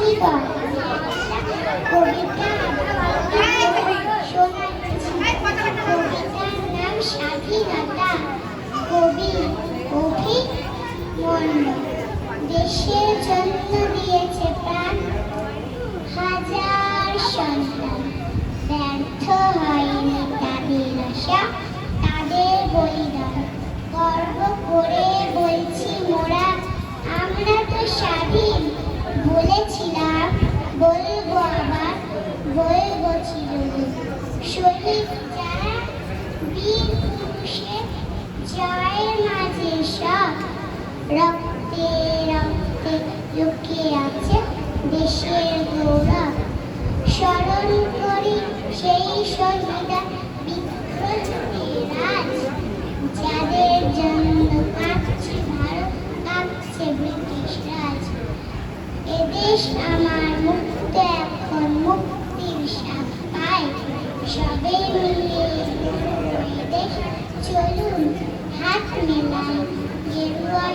হৃদয়। কবিতা কবিতার নাম স্বাধীনতা। কবি অভিমন্যু। দেশের জন্য দিয়েছে প্রাণ হাজার সন্তান। ব্যর্থ হয়নি তাদের আশা, তাদের বলিদান। গর্ব করে বলছি মোরা, আমরা তো স্বাধীন। বলেছিলাম, বলবো আবার, বলবো চিরদিন। শহীদ যারা, বীর পুরুষের জয়ের মাঝে সব রক্তে রক্তে লুকিয়ে আছে দেশের গৌরব। স্মরণ করি সেই শহীদা বিক্রমের রাজ, যাদের জন্য কাঁপছে ভারত, কাঁপছে ব্রিটিশ রাজ। এদেশ আমার মুক্ত, এখন মুক্তির স্বাদ পায়। সবে মিলে এদেশ চলুন হাত মেলায়, গেরুয়া